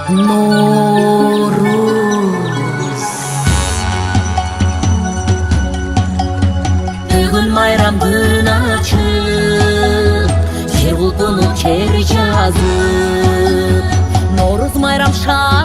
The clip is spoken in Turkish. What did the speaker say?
No'ruz Bugün bayram gün açıp Yer bulduğunu ker жазып No'ruz bayram şan